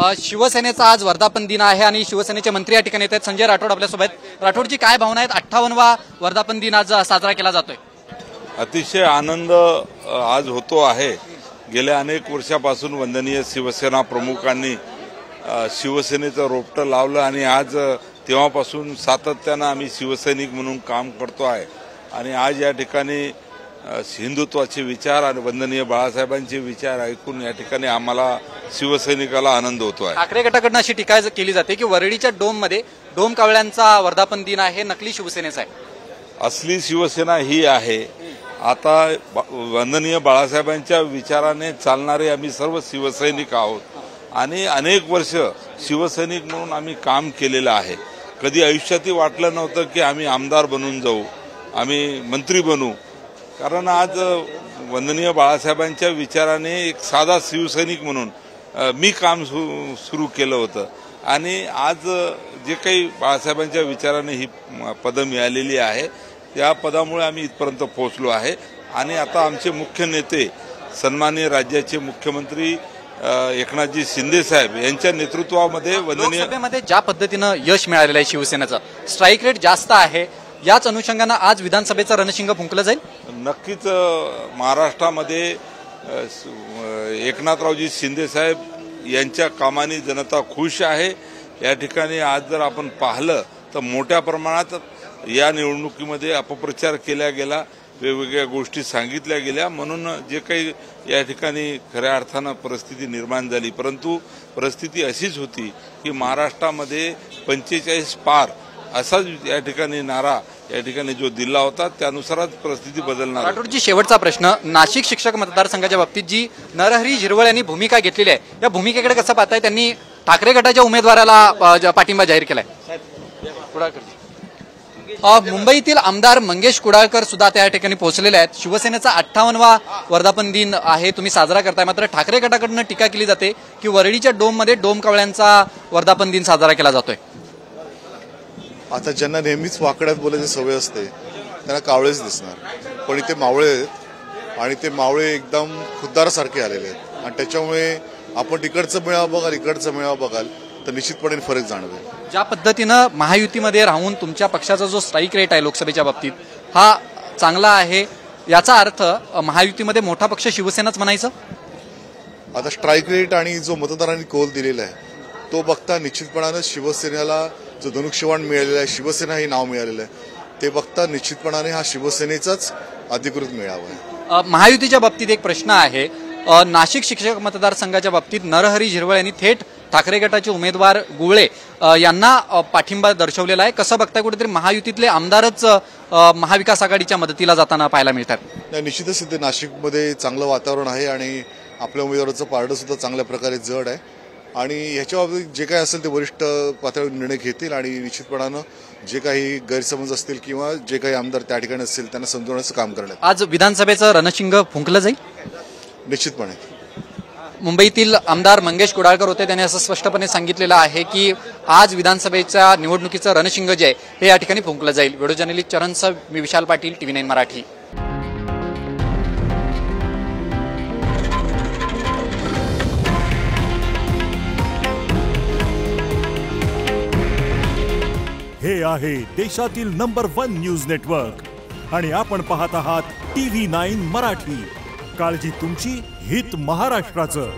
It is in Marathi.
शिवसेनेचा आज वर्धापन दिन आहे आणि शिवसेनेचे मंत्री या ठिकाणी येत आहेत। संजय राठोड आपल्यासोबत। राठोडजी, काय भावना आहेत? 58वा वर्धापन दिन आज साजरा केला जातोय। अतिशय आनंद आज होतो आहे। गेल्या अनेक वर्षापासून वंदनीय शिवसेना प्रमुखांनी शिवसेनेचं रोपटं लावलं आणि आज तेव्हापासून सातत्यानं आम्ही शिवसैनिक म्हणून काम करतो आहे आणि आज या ठिकाणी हिंदुत्वाचे विचार आणि वंदनीय बाळासाहेबांचे विचार ऐकून या ठिकाणी आम्हाला शिवसैनिकाला आनंद होतो आहे। ठाकरे गटाकडून अशी टीका केली जाते की वरळीच्या डोममध्ये डोम कावळ्यांचा वर्धापन दिन आहे, नकली शिवसेनेचा आहे। असली शिवसेना ही आहे। आता वंदनीय बाळासाहेबांच्या विचाराने चालणारे आम्ही सर्व शिवसैनिक आहोत आणि अनेक वर्ष शिवसैनिक म्हणून आम्ही काम केलेलं आहे। कधी आयुष्यातही वाटलं नव्हतं की आम्ही आमदार बनून जाऊ, आम्ही मंत्री बनू, कारण आज वंदनीय बाळासाहेबांच्या विचाराने एक साधा शिवसैनिक म्हणून मी काम सुरू केलं होतं आणि आज जे काही बाळासाहेबांच्या विचाराने ही पदं मिळालेली आहे त्या पदामुळे आम्ही इथपर्यंत पोहोचलो आहे आणि आता आमचे मुख्य नेते सन्माननीय राज्याचे मुख्यमंत्री एकनाथजी शिंदे साहेब यांच्या नेतृत्वामध्ये वंदनीय लोकसभेमध्ये ज्या पद्धतीनं यश मिळालेलं आहे शिवसेनेचं, स्ट्राईक रेट जास्त आहे, याच अनुषंगानं आज विधानसभेचं रणशिंग फुंकलं जाईल। नक्कीच महाराष्ट्रामध्ये एकनाथरावजी शिंदे साहेब यांच्या कामाने जनता खुश आहे। या ठिकाणी आज जर आपण पाहिलं तर मोठ्या प्रमाणात या निवडणुकीमध्ये अपप्रचार केला गेला, वेगवेगळ्या गोष्टी सांगितल्या गेल्या, म्हणून जे काही या ठिकाणी खऱ्या अर्थानं परिस्थिती निर्माण झाली। परंतु परिस्थिती अशीच होती की महाराष्ट्रामध्ये 45 पार असा या ठिकाणी नारा या ठिकाणी जो दिला होता त्यानुसारच परिस्थिती बदलणार। राठोडजी, शेवटचा प्रश्न, नाशिक शिक्षक मतदारसंघाच्या बाबतीत जी नरहरी झिरवळ यांनी भूमिका घेतलेली आहे, या भूमिकेकडे कसं पाहताय? त्यांनी ठाकरे गटाच्या उमेदवाराला पाठिंबा जाहीर केलाय। मुंबईतील आमदार मंगेश कुडाळकर सुद्धा त्या ठिकाणी पोहोचलेले आहेत। शिवसेनेचा 58वा वर्धापन दिन आहे, तुम्ही साजरा करताय, मात्र ठाकरे गटाकडून टीका केली जाते की वरळीच्या डोममध्ये डोम कावळ्यांचा वर्धापन दिन साजरा केला जातोय। आता ज्यांना नेहमीच वाकड्यात बोलायची सवय असते त्यांना कावळेच दिसणार, पण इथे मावळे आहेत आणि ते मावळे एकदम खुद्दारासारखे आलेले आहेत आणि त्याच्यामुळे आपण तिकडचं मेळावा बघाल इकडचं मेळावा बघाल तर निश्चितपणे फरक जाणवेल। ज्या पद्धतीनं महायुतीमध्ये राहून तुमच्या पक्षाचा जो स्ट्राईक रेट आहे लोकसभेच्या बाबतीत हा चांगला आहे, याचा अर्थ महायुतीमध्ये मोठा पक्ष शिवसेनाच म्हणायचं? आता स्ट्राईक रेट आणि जो मतदारांनी कौल दिलेला आहे तो बघता निश्चितपणानं शिवसेनेला जो धनुष्यबाण मिळालेला आहे, शिवसेना हे नाव मिळालेलं आहे, ते बघता निश्चितपणाने हा शिवसेनेचाच अधिकृत मेळावा आहे। महायुतीच्या बाबतीत एक प्रश्न आहे, नाशिक शिक्षक मतदारसंघाच्या बाबतीत नरहरी झिरवळ यांनी थेट ठाकरे गटाचे उमेदवार गुवळे यांना पाठिंबा दर्शवलेला आहे। कसं बघताय? कुठेतरी महायुतीतले आमदारच महाविकास आघाडीच्या मदतीला जाताना पाहायला मिळतात। निश्चितच इथे नाशिकमध्ये चांगलं वातावरण आहे आणि आपल्या उमेदवाराचं पारडं सुद्धा चांगल्या प्रकारे जड आहे आणि ह्याच्याबाबतीत जे काही असेल ते वरिष्ठ पातळीवर निर्णय घेतील आणि निश्चितपणानं जे काही गैरसमज असतील किंवा जे काही आमदार त्या ठिकाणी असतील त्यांना समजवण्याचं काम करण्यात आज विधानसभेचं रणशिंग फुंकलं जाईल निश्चितपणे। मुंबईतील आमदार मंगेश कुडाळकर होते, त्यांनी असं स्पष्टपणे सांगितलेलं आहे की आज विधानसभेच्या निवडणुकीचं रणशिंग जे आहे हे या ठिकाणी फुंकलं जाईल। व्हिडिओ जर्नलिस्ट चरणसह मी विशाल पाटील, TV9 मराठी। हे आहे देशातील नंबर 1 न्यूज नेटवर्क आणि आपण पाहत आहात TV9 मराठी। काळजी तुमची, हित महाराष्ट्राचं।